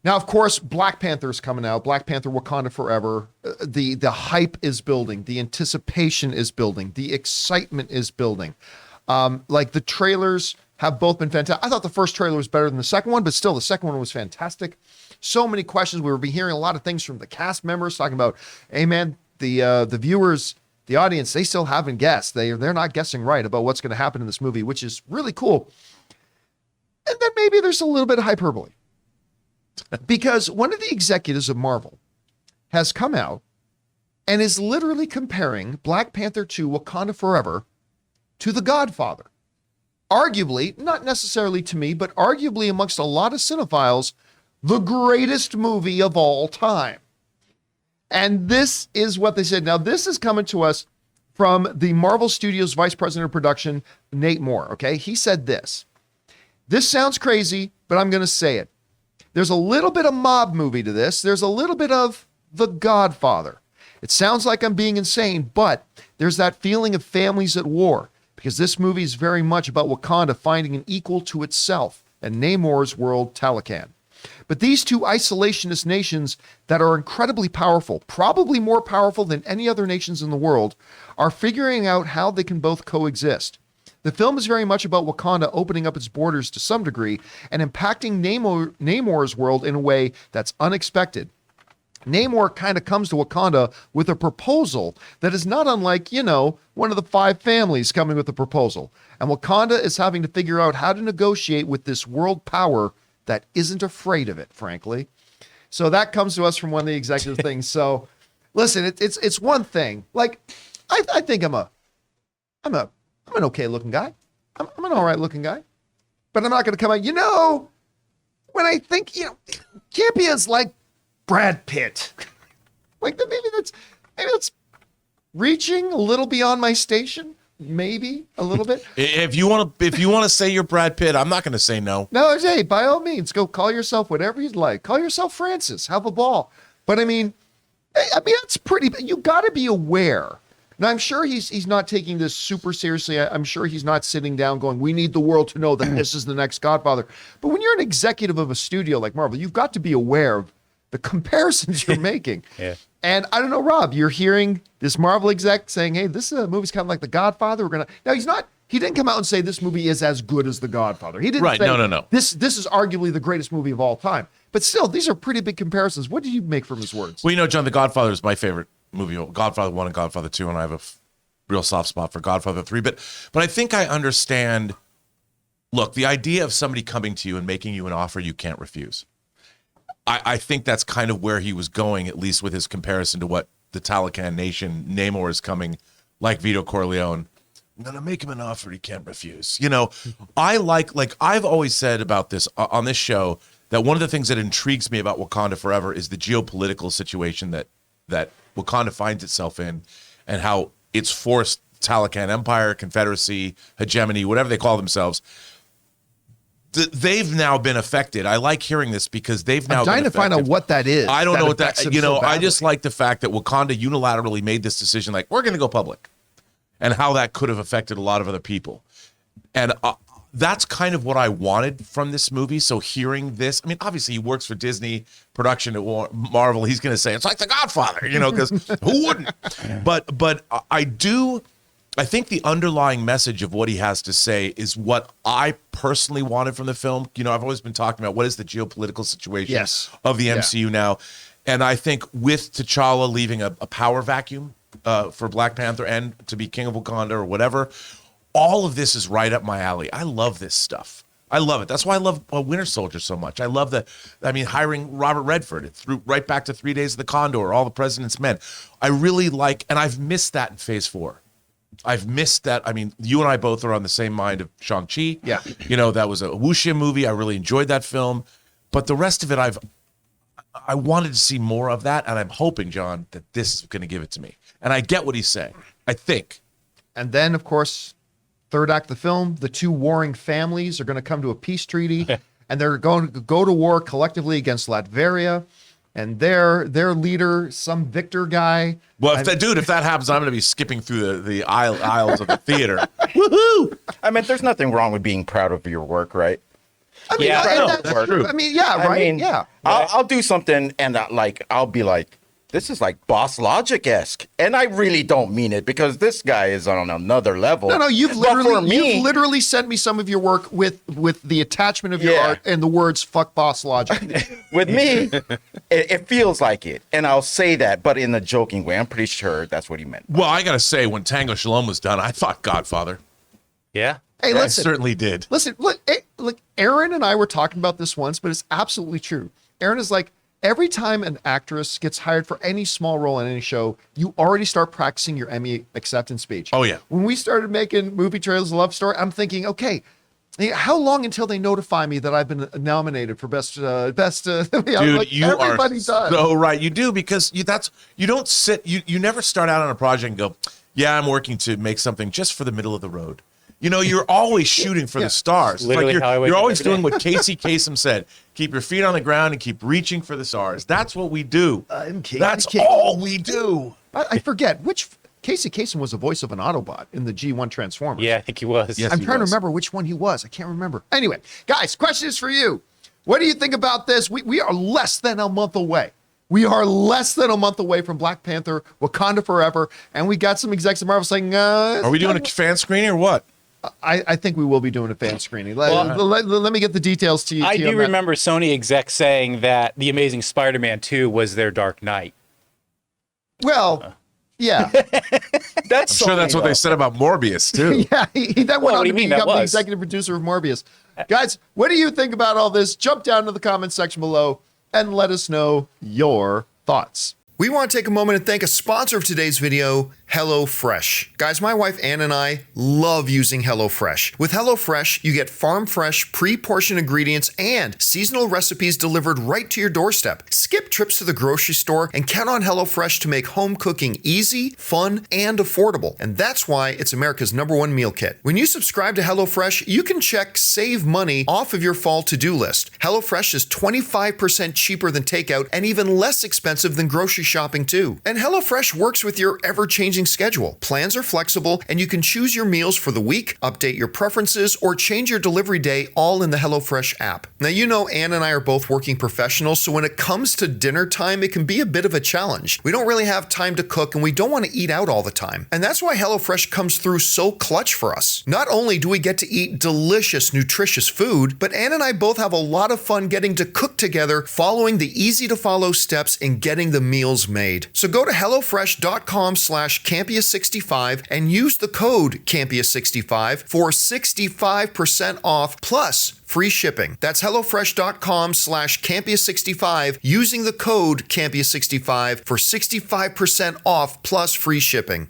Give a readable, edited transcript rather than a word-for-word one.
Now, of course, Black Panther's coming out. Black Panther Wakanda Forever. The hype is building. The anticipation is building. The excitement is building. Like the trailers have both been fantastic. I thought the first trailer was better than the second one, but still the second one was fantastic. So many questions. We were hearing a lot of things from the cast members talking about, hey man, the viewers, the audience, they still haven't guessed. They're not guessing right about what's going to happen in this movie, which is really cool. And then maybe there's a little bit of hyperbole. Because one of the executives of Marvel has come out and is literally comparing Black Panther 2 Wakanda Forever to The Godfather. Arguably, not necessarily to me, but arguably amongst a lot of cinephiles, the greatest movie of all time. And this is what they said. Now, this is coming to us from the Marvel Studios Vice President of Production, Nate Moore, okay? He said this. This sounds crazy, but I'm going to say it. There's a little bit of mob movie to this. There's a little bit of The Godfather. It sounds like I'm being insane, but there's that feeling of families at war because this movie is very much about Wakanda finding an equal to itself and Namor's world, Talokan. But these two isolationist nations that are incredibly powerful, probably more powerful than any other nations in the world, are figuring out how they can both coexist. The film is very much about Wakanda opening up its borders to some degree and impacting Namor's world in a way that's unexpected. Namor kind of comes to Wakanda with a proposal that is not unlike, one of the 5 families coming with a proposal. And Wakanda is having to figure out how to negotiate with this world power that isn't afraid of it, frankly. So that comes to us from one of the executive things. So listen, it's one thing. Like, I think I'm an okay looking guy. I'm an all right looking guy, but I'm not going to come out. When I think, Campea's like Brad Pitt. Like maybe that's reaching a little beyond my station. Maybe a little bit. If you want to say you're Brad Pitt, I'm not going to say no. No, hey, by all means, go call yourself whatever you'd like. Call yourself Francis. Have a ball. But I mean, that's pretty. You got to be aware. Now, I'm sure he's not taking this super seriously. I'm sure he's not sitting down going, we need the world to know that this is the next Godfather. But when you're an executive of a studio like Marvel, you've got to be aware of the comparisons you're making. Yeah. And I don't know, Rob, you're hearing this Marvel exec saying, hey, this movie's kind of like The Godfather. Now he didn't come out and say this movie is as good as The Godfather. He didn't say, no. This is arguably the greatest movie of all time. But still, these are pretty big comparisons. What did you make from his words? Well, John, The Godfather is my favorite movie. Godfather 1 and Godfather 2, and I have a real soft spot for Godfather 3. But I think I understand, look, the idea of somebody coming to you and making you an offer you can't refuse. I think that's kind of where he was going, at least with his comparison to what the Talokan nation, Namor, is coming, like Vito Corleone. I'm going to make him an offer he can't refuse. I like I've always said about this on this show, that one of the things that intrigues me about Wakanda Forever is the geopolitical situation that Wakanda finds itself in and how it's forced Talokan Empire, Confederacy, hegemony, whatever they call themselves. They've now been affected. I like hearing this because they've now I'm dying been to find out what that is. I don't know what that, so I just like the fact that Wakanda unilaterally made this decision, like, we're going to go public, and how that could have affected a lot of other people. And that's kind of what I wanted from this movie. So hearing this, I mean, obviously he works for Disney production at Marvel. He's going to say it's like The Godfather, because who wouldn't? But I think the underlying message of what he has to say is what I personally wanted from the film. I've always been talking about what is the geopolitical situation of the MCU now. And I think with T'Challa leaving a power vacuum for Black Panther and to be King of Wakanda or whatever, all of this is right up my alley. I love this stuff. I love it. That's why I love Winter Soldier so much. I love hiring Robert Redford. It threw right back to 3 Days of the Condor, All the President's Men. I really like, and I've missed that in Phase 4. I've missed that. I mean, you and I both are on the same mind of Shang-Chi. Yeah. That was a wuxia movie. I really enjoyed that film. But the rest of it, I wanted to see more of that, and I'm hoping, John, that this is going to give it to me. And I get what he's saying, I think. And then, of course, third act of the film, the two warring families are going to come to a peace treaty, and they're going to go to war collectively against Latveria. And their leader, some Victor guy. Well, if that happens, I'm going to be skipping through the aisles of the theater. Woohoo! I mean, there's nothing wrong with being proud of your work, right? I mean, Yeah, and no, that's that's true. true. I mean, yeah, right? I mean, yeah. I'll do something and I'll be like, this is like Boss Logic-esque. And I really don't mean it because this guy is on another level. No, you've But for me, you've literally sent me some of your work with the attachment of your Yeah. art and the words "fuck Boss Logic." with me, it feels like it. And I'll say that, but in a joking way. I'm pretty sure that's what he meant. Well, I gotta say, when Tango Shalom was done, I thought Godfather. Yeah. Hey, I listen, certainly did. listen, look. Aaron and I were talking about this once, but it's absolutely true. Aaron is like, every time an actress gets hired for any small role in any show, you already start practicing your Emmy acceptance speech. Oh, yeah. When we started making movie trailers, love story, I'm thinking, okay, how long until they notify me that I've been nominated for best? Dude, like, you everybody are does. so right. You do, because you don't sit. You never start out on a project and go, yeah, I'm working to make something just for the middle of the road. You know, you're always shooting for the stars. It's Literally like how I wake you're up always every doing what Casey Kasem said: keep your feet on the ground and keep reaching for the stars. That's what we do. That's all we do. I forget which Casey Kasem was the voice of an Autobot in the G1 Transformers. Yeah, I think he was. Yes. I'm he trying to was. remember which one he was. I can't remember. Anyway, guys, question is for you. What do you think about this? We are less than a month away. We are less than a month away from Black Panther, Wakanda Forever, and we got some execs at Marvel saying, Are we doing a fan screening or what? I think we will be doing a fan screening. Let me get the details to you. I to you do on that. remember Sony execs saying that The Amazing Spider-Man 2 was their Dark Knight. Well, yeah. That's I'm sure that's what they said about Morbius too. Yeah, that went Well, on what do to you mean become that the was? executive producer of Morbius. Guys, what do you think about all this? Jump down to the comment section below and let us know your thoughts. We want to take a moment and thank a sponsor of today's video, HelloFresh. Guys, my wife Ann and I love using HelloFresh. With HelloFresh, you get farm-fresh, pre-portioned ingredients and seasonal recipes delivered right to your doorstep. Skip trips to the grocery store and count on HelloFresh to make home cooking easy, fun, and affordable. And that's why it's America's #1 meal kit. When you subscribe to HelloFresh, you can check Save Money off of your fall to-do list. HelloFresh is 25% cheaper than takeout and even less expensive than grocery shopping too. And HelloFresh works with your ever-changing schedule. Plans are flexible and you can choose your meals for the week, update your preferences, or change your delivery day all in the HelloFresh app. Now, you know Ann and I are both working professionals, so when it comes to dinner time, it can be a bit of a challenge. We don't really have time to cook and we don't want to eat out all the time. And that's why HelloFresh comes through so clutch for us. Not only do we get to eat delicious, nutritious food, but Ann and I both have a lot of fun getting to cook together, following the easy-to-follow steps in getting the meals made. So go to HelloFresh.com/Campea65 and use the code Campea65 for 65% off plus free shipping. That's HelloFresh.com/Campea65 using the code Campea65 for 65% off plus free shipping.